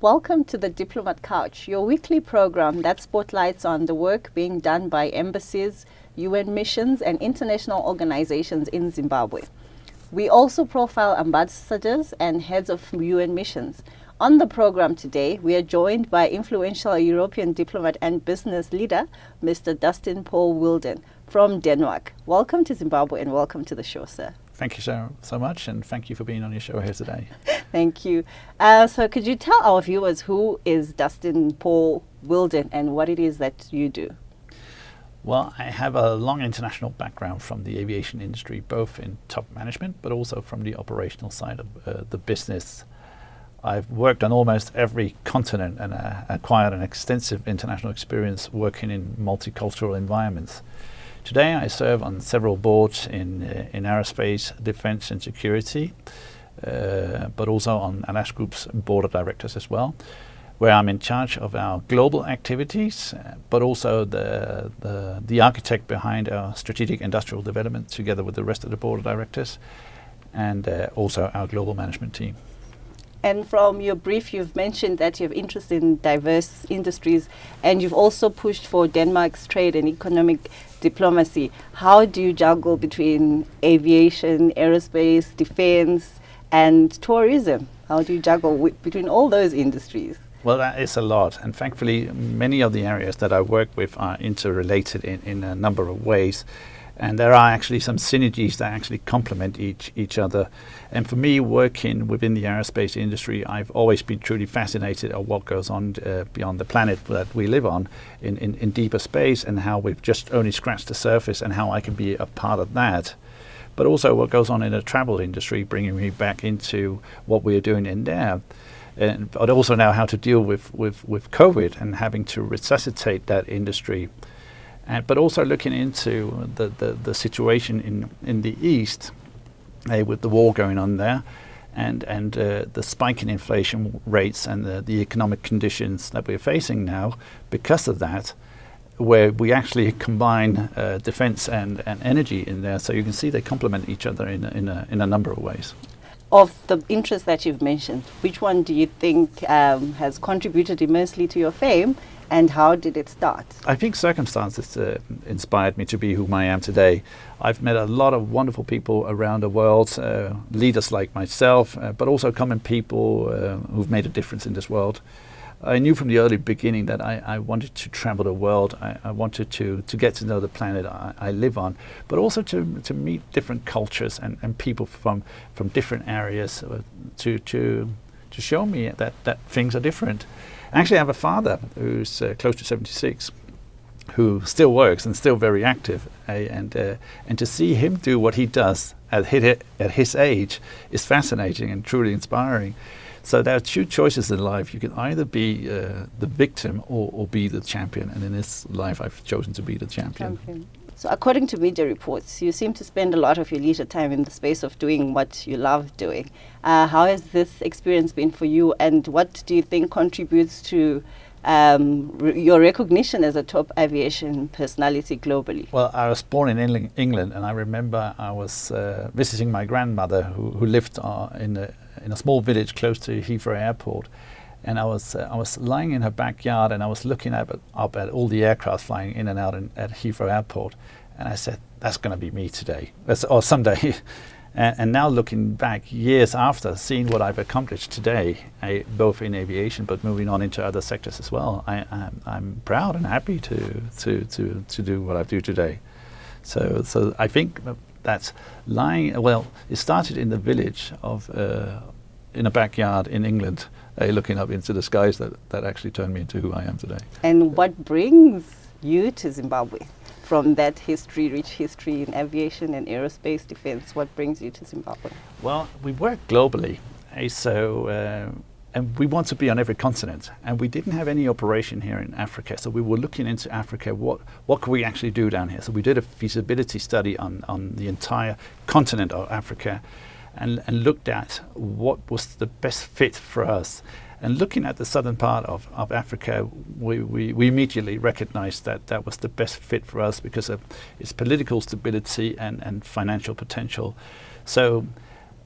Welcome to the Diplomat Couch, your weekly program that spotlights on the work being done by embassies, UN missions, and international organizations in Zimbabwe. We also profile ambassadors and heads of UN missions. On the program today, we are joined by influential European diplomat and business leader, Mr. Dustin Wilden from Denmark. Welcome to Zimbabwe and welcome to the show, sir. Thank you so much, and thank you for being on your show here today. Thank you. So could you tell our viewers who is Dustin Wilden and what it is that you do? Well, I have a long international background from the aviation industry, both in top management, but also from the operational side of the business. I've worked on almost every continent and acquired an extensive international experience working in multicultural environments. Today I serve on several boards in aerospace, defense and security, but also on Alas Group's board of directors as well, where I'm in charge of our global activities, but also the architect behind our strategic industrial development together with the rest of the board of directors, and also our global management team. And from your brief, you've mentioned that you have interest in diverse industries, and you've also pushed for Denmark's trade and economic diplomacy. How do you juggle between aviation, aerospace, defense, and tourism? How do you juggle between all those industries? Well, that is a lot, and thankfully many of the areas that I work with are interrelated in a number of ways. And there are actually some synergies that actually complement each other. And for me, working within the aerospace industry, I've always been truly fascinated at what goes on beyond the planet that we live on in deeper space, and how we've just only scratched the surface, and how I can be a part of that. But also what goes on in the travel industry, bringing me back into what we're doing in there. But also now how to deal with COVID and having to resuscitate that industry. But also looking into the situation in the East with the war going on there, and the spike in inflation rates and the economic conditions that we're facing now because of that, where we actually combine defense and energy in there. So you can see they complement each other in a number of ways. Of the interests that you've mentioned, which one do you think has contributed immensely to your fame, and how did it start? I think circumstances inspired me to be whom I am today. I've met a lot of wonderful people around the world, leaders like myself, but also common people who've made a difference in this world. I knew from the early beginning that I wanted to travel the world. I wanted to get to know the planet I live on, but also to meet different cultures and people from different areas to show me that things are different. Actually, I have a father who's close to 76, who still works and still very active, and to see him do what he does at his age is fascinating and truly inspiring. So there are two choices in life. You can either be the victim or be the champion, and in this life I've chosen to be the champion. So according to media reports, you seem to spend a lot of your leisure time in the space of doing what you love doing. How has this experience been for you, and what do you think contributes to your recognition as a top aviation personality globally? Well, I was born in England, and I remember I was visiting my grandmother who lived in a small village close to Heathrow Airport. And I was lying in her backyard, and I was looking up at all the aircraft flying in and out at Heathrow Airport, and I said, "That's going to be me today, or someday." and now looking back years after, seeing what I've accomplished today, both in aviation but moving on into other sectors as well, I'm proud and happy to do what I do today. So I think that's lying. Well, it started in the village of in a backyard in England. Looking up into the skies that actually turned me into who I am today. And what brings you to Zimbabwe from that rich history in aviation and aerospace defense? What brings you to Zimbabwe? Well, we work globally, and we want to be on every continent, and we didn't have any operation here in Africa, so we were looking into Africa, what could we actually do down here? So we did a feasibility study on the entire continent of Africa, and looked at what was the best fit for us. And looking at the southern part of Africa, we immediately recognized that was the best fit for us because of its political stability and financial potential. So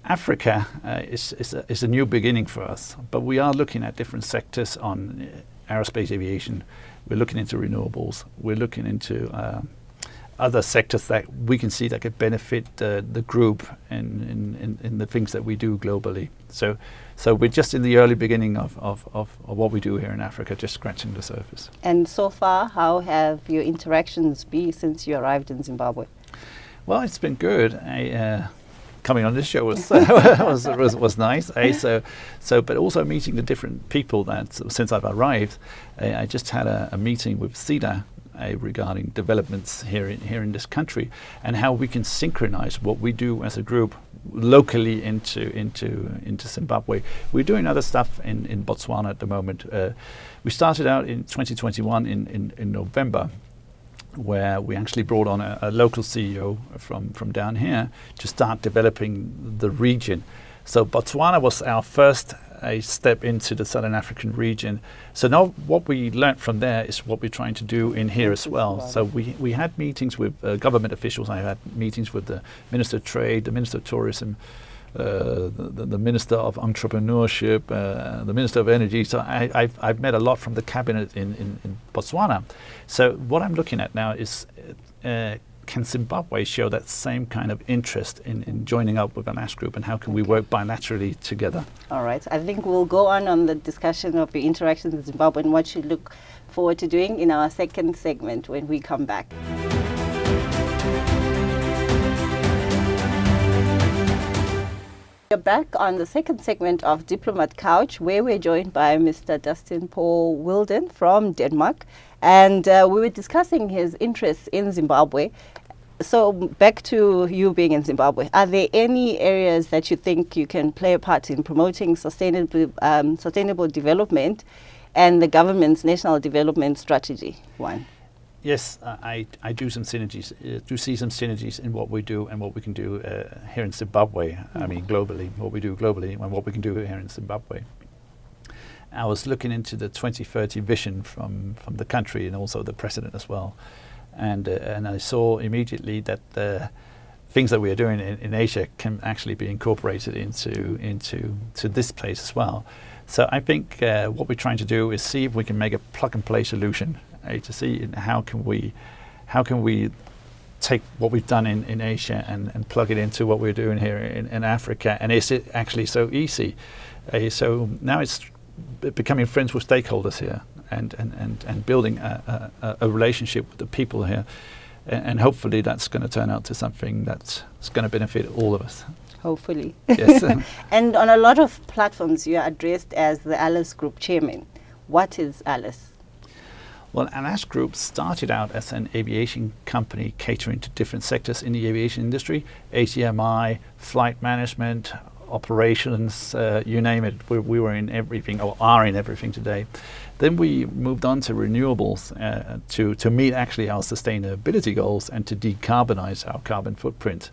Africa is a new beginning for us, but we are looking at different sectors on aerospace aviation. We're looking into renewables. We're looking into other sectors that we can see that could benefit the group in the things that we do globally. So we're just in the early beginning of what we do here in Africa, just scratching the surface. And so far, how have your interactions been since you arrived in Zimbabwe? Well, it's been good. Coming on this show was nice. But also meeting the different people that since I've arrived, I just had a meeting with SIDA regarding developments here in this country and how we can synchronize what we do as a group locally into Zimbabwe. We're doing other stuff in Botswana at the moment. We started out in 2021 in November, where we actually brought on a local CEO from down here to start developing the region. So Botswana was our first step into the Southern African region. So now what we learned from there is what we're trying to do in here as well. So we had meetings with government officials. I had meetings with the Minister of Trade, the Minister of Tourism, the Minister of Entrepreneurship, the Minister of Energy. So I've met a lot from the cabinet in Botswana. So what I'm looking at now is can Zimbabwe show that same kind of interest in joining up with an ASH group, and how can we work bilaterally together? All right. I think we'll go on the discussion of your interactions in Zimbabwe and what you look forward to doing in our second segment when we come back. We're back on the second segment of Diplomat Couch, where we're joined by Mr. Dustin Paul Wilden from Denmark. And we were discussing his interests in Zimbabwe. So back to you being in Zimbabwe, are there any areas that you think you can play a part in promoting sustainable development and the government's national development strategy? One. Yes, I do some synergies. Do see some synergies in what we do and what we can do here in Zimbabwe. I mean, globally, what we do globally and what we can do here in Zimbabwe. I was looking into the 2030 vision from the country and also the president as well, and I saw immediately that the things that we are doing in Asia can actually be incorporated into this place as well. So I think what we're trying to do is see if we can make a plug-and-play solution to see how can we take what we've done in Asia and plug it into what we're doing here in Africa, and is it actually so easy? So now it's becoming friends with stakeholders here and building a relationship with the people here, and hopefully that's going to turn out to something that's going to benefit all of us. Hopefully. Yes. And on a lot of platforms you are addressed as the ALICE Group Chairman. What is ALICE? Well, an ASH Group started out as an aviation company catering to different sectors in the aviation industry, ACMI, flight management, operations, you name it. We were in everything, or are in everything today. Then we moved on to renewables to meet actually our sustainability goals and to decarbonize our carbon footprint.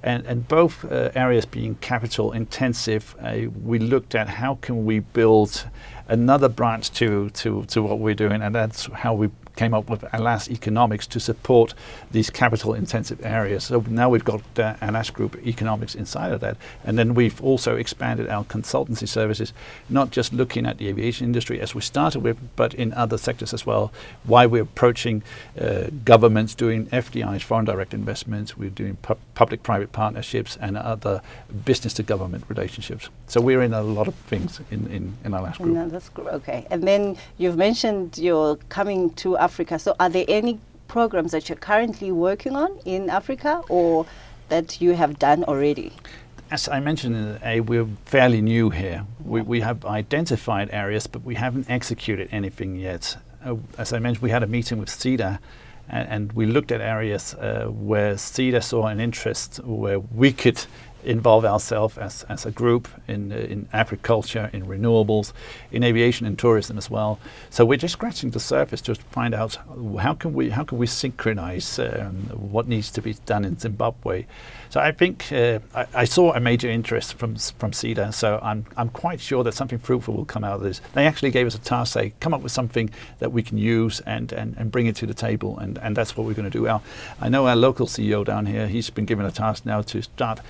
And both areas being capital intensive, we looked at how can we build another branch to what we're doing, and that's how we came up with ALAS Economics to support these capital intensive areas. So now we've got ALAS Group Economics inside of that, and then we've also expanded our consultancy services, not just looking at the aviation industry as we started with, but in other sectors as well. Why we're approaching governments doing FDIs, foreign direct investments, we're doing public-private partnerships and other business-to-government relationships. So we're in a lot of things in ALAS Group. No, that's okay. And then you've mentioned you're coming to Africa. So are there any programs that you're currently working on in Africa or that you have done already? As I mentioned, we're fairly new here. We have identified areas, but we haven't executed anything yet. As I mentioned, we had a meeting with SIDA, and we looked at areas where SIDA saw an interest, where we could involve ourselves as a group in agriculture, in renewables, in aviation and tourism as well. So we're just scratching the surface to find out how can we synchronize what needs to be done in Zimbabwe. So I think I saw a major interest from SIDA, so I'm quite sure that something fruitful will come out of this. They actually gave us a task, say, come up with something that we can use and bring it to the table, and that's what we're going to do. I know our local CEO down here, he's been given a task now to start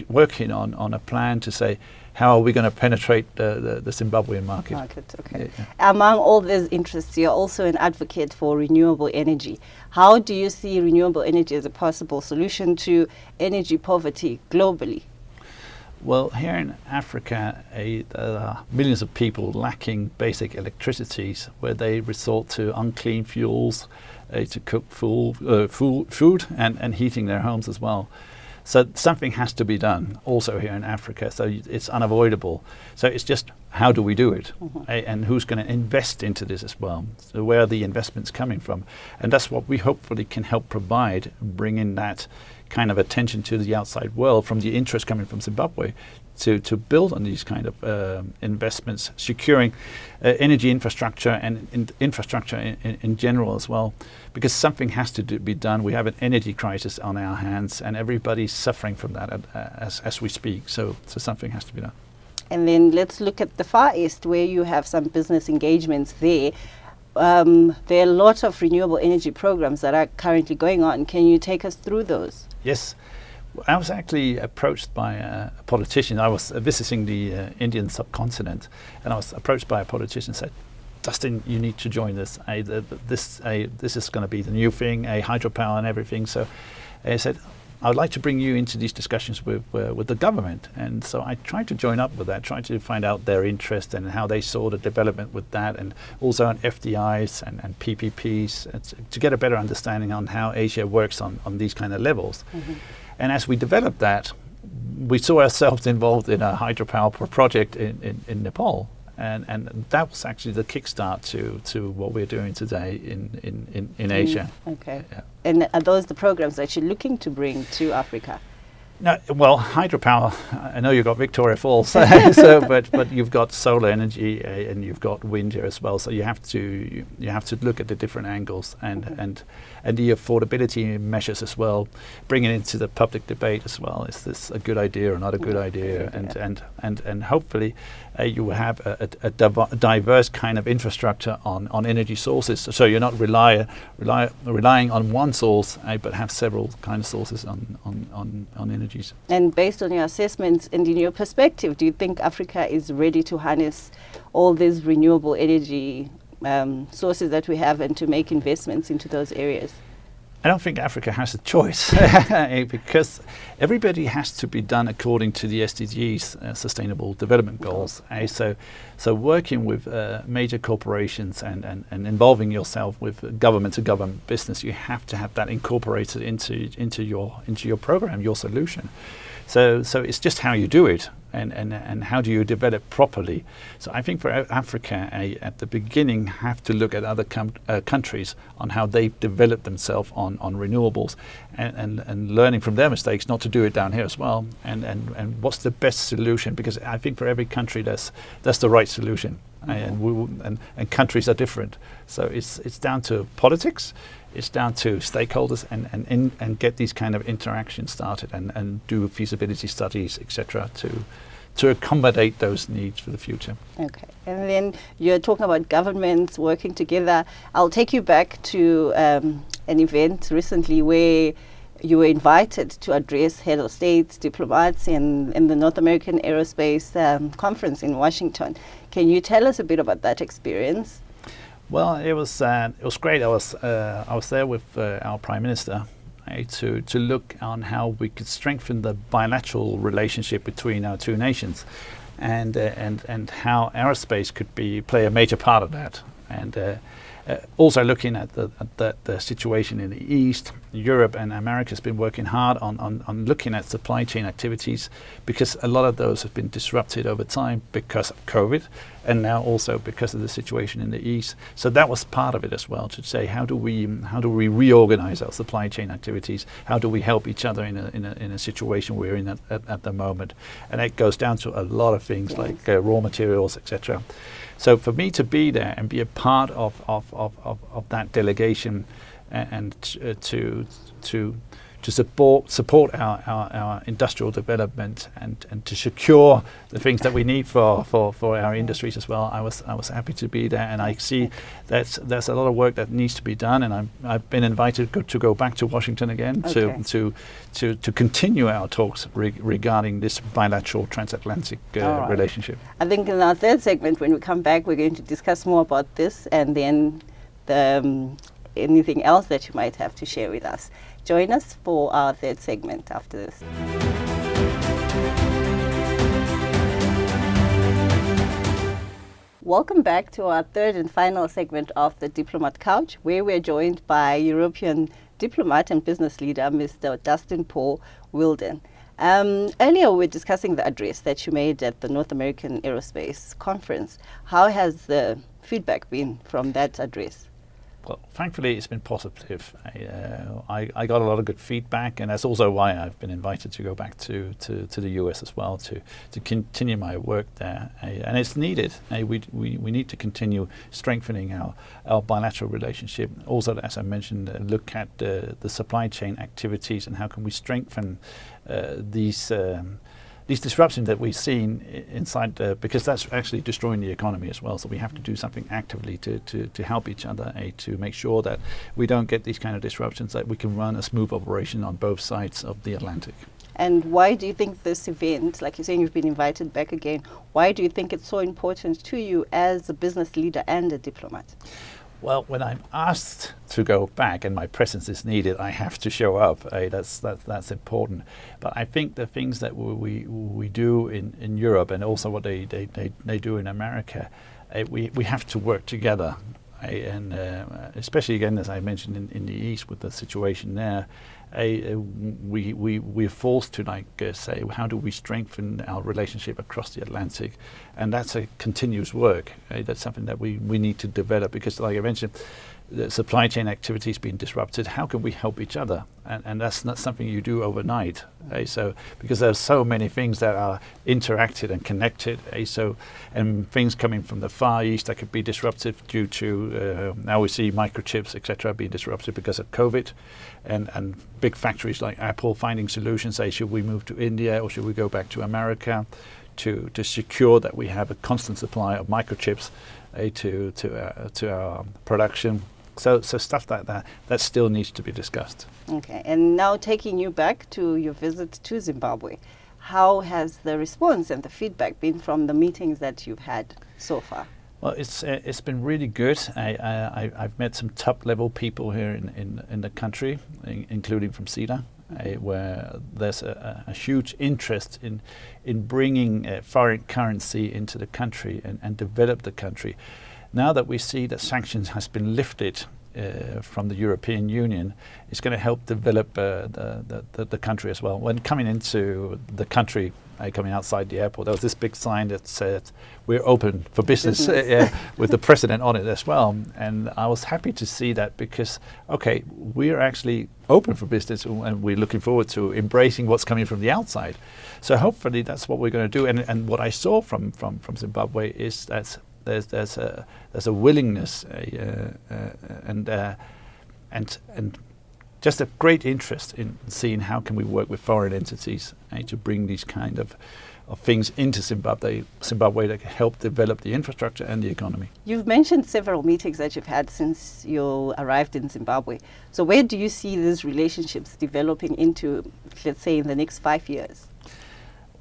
working on a plan to say, how are we going to penetrate the Zimbabwean market? Okay. Yeah. Among all these interests, you're also an advocate for renewable energy. How do you see renewable energy as a possible solution to energy poverty globally? Well, here in Africa, there are millions of people lacking basic electricities, where they resort to unclean fuels to cook food and heating their homes as well. So something has to be done also here in Africa. So it's unavoidable. So it's just, how do we do it? And who's going to invest into this as well? So where are the investments coming from? And that's what we hopefully can help provide, bring in that kind of attention to the outside world from the interest coming from Zimbabwe to build on these kind of investments, securing energy infrastructure and infrastructure in general as well, because something has to be done. We have an energy crisis on our hands, and everybody's suffering from that as we speak. So something has to be done. And then let's look at the Far East, where you have some business engagements there. There are a lot of renewable energy programs that are currently going on. Can you take us through those? Yes. I was actually approached by a politician. I was visiting the Indian subcontinent, and I was approached by a politician and said, Dustin, you need to join this. This is going to be the new thing, hydropower and everything. So I said, I would like to bring you into these discussions with the government. And so I tried to join up with that, tried to find out their interest and how they saw the development with that, and also on FDIs and PPPs, to get a better understanding on how Asia works on these kind of levels. And as we developed that, we saw ourselves involved in a hydropower project in Nepal. And that was actually the kickstart to what we're doing today in Asia. Okay. Yeah. And are those the programs that you're looking to bring to Africa? No, well, hydropower, I know you've got Victoria Falls, but you've got solar energy and you've got wind here as well. So you have to look at the different angles and the affordability measures as well, bring it into the public debate as well. Is this a good idea or not a good idea? And hopefully you will have a diverse kind of infrastructure on energy sources. So you're not relying on one source, but have several kind of sources on energies. And based on your assessments and in your perspective, do you think Africa is ready to harness all these renewable energy sources that we have and to make investments into those areas? I don't think Africa has a choice because everybody has to be done according to the SDGs, Sustainable Development Goals. So working with major corporations and involving yourself with government-to-government business, you have to have that incorporated into your program, your solution. So it's just how you do it and how do you develop properly. So I think for Africa, at the beginning, have to look at other countries on how they've developed themselves on renewables and learning from their mistakes, not to do it down here as well. And what's the best solution? Because I think for every country, that's the right solution. And countries are different. So it's down to politics. It's down to stakeholders and get these kind of interactions started and do feasibility studies, etc., to accommodate those needs for the future. Okay, and then you're talking about governments working together. I'll take you back to an event recently where you were invited to address head of states, diplomats in the North American Aerospace Conference in Washington. Can you tell us a bit about that experience? Well, it was great. I was there with our Prime Minister to look on how we could strengthen the bilateral relationship between our two nations, and how aerospace could play a major part of that, and also looking at the situation in the East. Europe and America has been working hard on looking at supply chain activities, because a lot of those have been disrupted over time because of COVID, and now also because of the situation in the East. So that was part of it as well, to say how do we reorganize our supply chain activities? How do we help each other in a situation we're in at the moment? And it goes down to a lot of things, like raw materials, etc. So for me to be there and be a part of that delegation and to to support our industrial development and to secure the things that we need for our industries as well. I was happy to be there, and I see that there's a lot of work that needs to be done, and I've been invited to go back to Washington again to continue our talks regarding this bilateral transatlantic relationship. I think in our third segment, when we come back, we're going to discuss more about this, and then anything else that you might have to share with us. Join us for our third segment after this. Welcome back to our third and final segment of the Diplomat Couch, where we're joined by European diplomat and business leader, Mr. Dustin Wilden. Earlier, we were discussing the address that you made at the North American Aerospace Conference. How has the feedback been from that address? Well, thankfully, it's been positive. I got a lot of good feedback, and that's also why I've been invited to go back to the US as well to continue my work there. And it's needed. We need to continue strengthening our bilateral relationship. Also, as I mentioned, look at the supply chain activities and how can we strengthen these disruptions that we've seen inside, because that's actually destroying the economy as well. So we have to do something actively to help each other, to make sure that we don't get these kind of disruptions, that we can run a smooth operation on both sides of the Atlantic. And why do you think this event, like you're saying you've been invited back again, why do you think it's so important to you as a business leader and a diplomat? Well, when I'm asked to go back and my presence is needed, I have to show up. That's important. But I think the things that we do in Europe, and also what they do in America, we have to work together. And especially again, as I mentioned in the East with the situation there, we're forced to say, how do we strengthen our relationship across the Atlantic? And that's a continuous work. That's something that we need to develop, because like I mentioned, the supply chain activities being disrupted. How can we help each other? And that's not something you do overnight. So because there's so many things that are interacted and connected. And things coming from the Far East that could be disruptive due to now we see microchips, etc., being disrupted because of COVID, and big factories like Apple finding solutions. Say, should we move to India or should we go back to America to secure that we have a constant supply of microchips to our production. So stuff like that still needs to be discussed. Okay, and now taking you back to your visit to Zimbabwe, how has the response and the feedback been from the meetings that you've had so far? Well, it's been really good. I've met some top level people here in the country, including from CEDA, where there's a huge interest in bringing foreign currency into the country and develop the country. Now that we see that sanctions has been lifted from the European Union, it's going to help develop the country as well. When coming into the country, coming outside the airport, there was this big sign that said, "We're open for business," with the president on it as well. And I was happy to see that, because, okay, we're actually open for business and we're looking forward to embracing what's coming from the outside. So hopefully that's what we're going to do. And what I saw from Zimbabwe is that there's a willingness and just a great interest in seeing how can we work with foreign entities to bring these kind of things into Zimbabwe that can help develop the infrastructure and the economy. You've mentioned several meetings that you've had since you arrived in Zimbabwe. So where do you see these relationships developing into, let's say, in the next 5 years?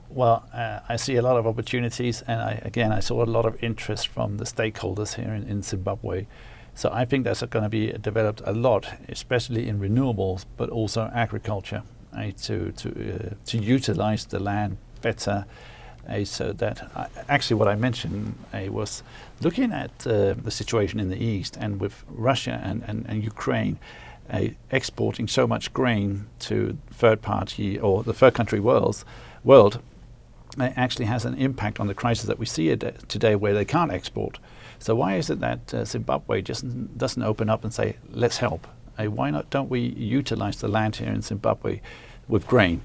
Well, I see a lot of opportunities, and I saw a lot of interest from the stakeholders here in Zimbabwe. So I think that's going to be developed a lot, especially in renewables, but also agriculture, to utilize the land better. So that actually what I mentioned was looking at the situation in the East, and with Russia and Ukraine exporting so much grain to third party or the third country world actually has an impact on the crisis that we see today, where they can't export. So why is it that Zimbabwe just doesn't open up and say, let's help? Why not? Don't we utilize the land here in Zimbabwe with grain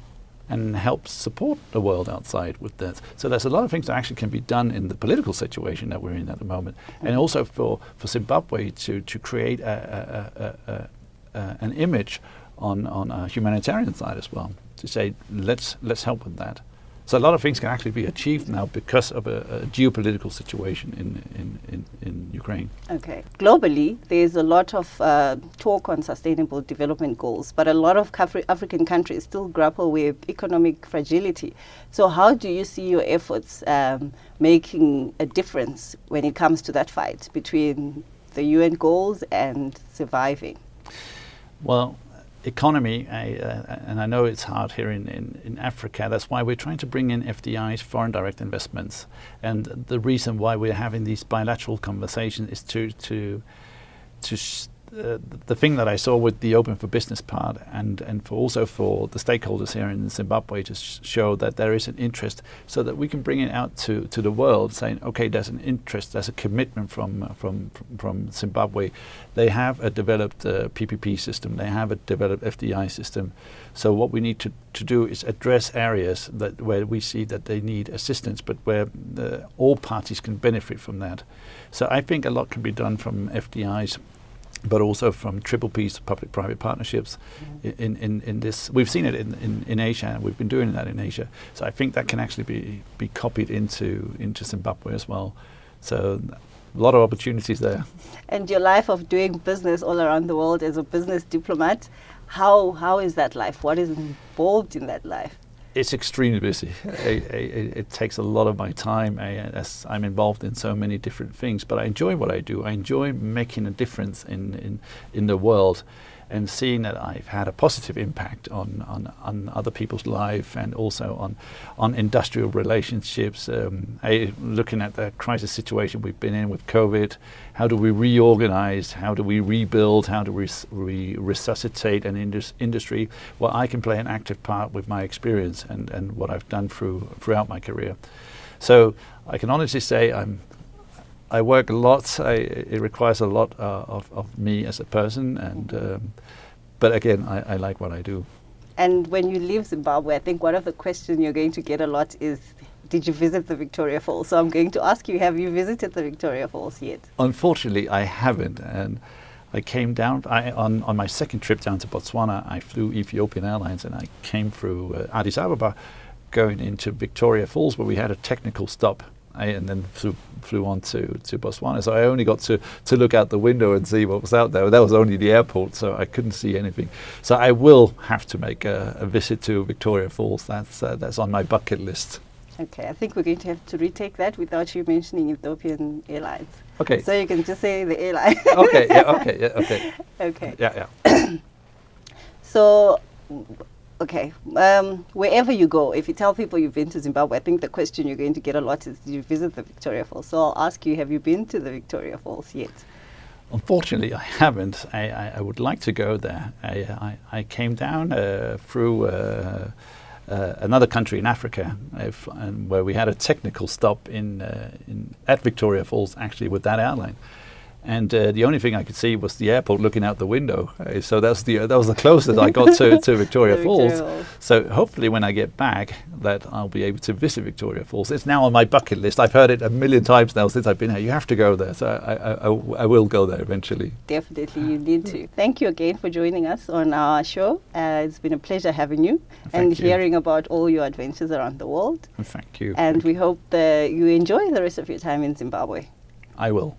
and help support the world outside with that? So there's a lot of things that actually can be done in the political situation that we're in at the moment, and also for Zimbabwe to create an image on a humanitarian side as well, to say let's help with that. So a lot of things can actually be achieved now because of a geopolitical situation in Ukraine. Okay. Globally, there's a lot of talk on sustainable development goals, but a lot of African countries still grapple with economic fragility. So how do you see your efforts making a difference when it comes to that fight between the UN goals and surviving? Well, economy, and I know it's hard here in Africa. That's why we're trying to bring in FDIs, foreign direct investments. And the reason why we're having these bilateral conversations is the thing that I saw with the Open for Business part, and also for the stakeholders here in Zimbabwe, to show that there is an interest, so that we can bring it out to the world, saying, okay, there's an interest, there's a commitment from Zimbabwe. They have a developed PPP system, they have a developed FDI system. So what we need to do is address areas where we see that they need assistance, but where all parties can benefit from that. So I think a lot can be done from FDIs, but also from triple Ps, public-private partnerships. In this, we've seen it in Asia, and we've been doing that in Asia. So I think that can actually be copied into Zimbabwe as well. So a lot of opportunities there. And your life of doing business all around the world as a business diplomat, how is that life? What is involved in that life? It's extremely busy. It takes a lot of my time, as I'm involved in so many different things. But I enjoy what I do. I enjoy making a difference in the world, and seeing that I've had a positive impact on other people's life, and also on industrial relationships. Looking at the crisis situation we've been in with COVID, how do we reorganize? How do we rebuild? How do we resuscitate an industry? Well, I can play an active part with my experience and what I've done throughout my career. So I can honestly say I work a lot. It requires a lot of me as a person, and but again, I like what I do. And when you leave Zimbabwe, I think one of the questions you're going to get a lot is, did you visit the Victoria Falls? So I'm going to ask you, have you visited the Victoria Falls yet? Unfortunately, I haven't. And I came down, on my second trip down to Botswana, I flew Ethiopian Airlines, and I came through Addis Ababa, going into Victoria Falls, where we had a technical stop. And then flew on to Botswana. So I only got to look out the window and see what was out there. That was only the airport, so I couldn't see anything. So I will have to make a visit to Victoria Falls. That's on my bucket list. Okay, I think we're going to have to retake that without you mentioning Ethiopian Airlines. Okay. So you can just say the airline. Okay, okay. Okay. Yeah. So, okay, wherever you go, if you tell people you've been to Zimbabwe, I think the question you're going to get a lot is, did you visit the Victoria Falls? So I'll ask you, have you been to the Victoria Falls yet? Unfortunately, I haven't. I would like to go there. I came down through another country in Africa, where we had a technical stop at Victoria Falls, actually, with that airline. And the only thing I could see was the airport looking out the window. So that was the closest I got to Victoria Falls. So hopefully when I get back, that I'll be able to visit Victoria Falls. It's now on my bucket list. I've heard it a million times now since I've been here. You have to go there. So I will go there eventually. Definitely, you need to. Thank you again for joining us on our show. It's been a pleasure having you and hearing about all your adventures around the world. Thank you. And we hope that you enjoy the rest of your time in Zimbabwe. I will.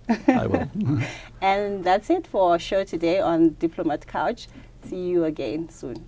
And that's it for our show today on Diplomat Couch. See you again soon.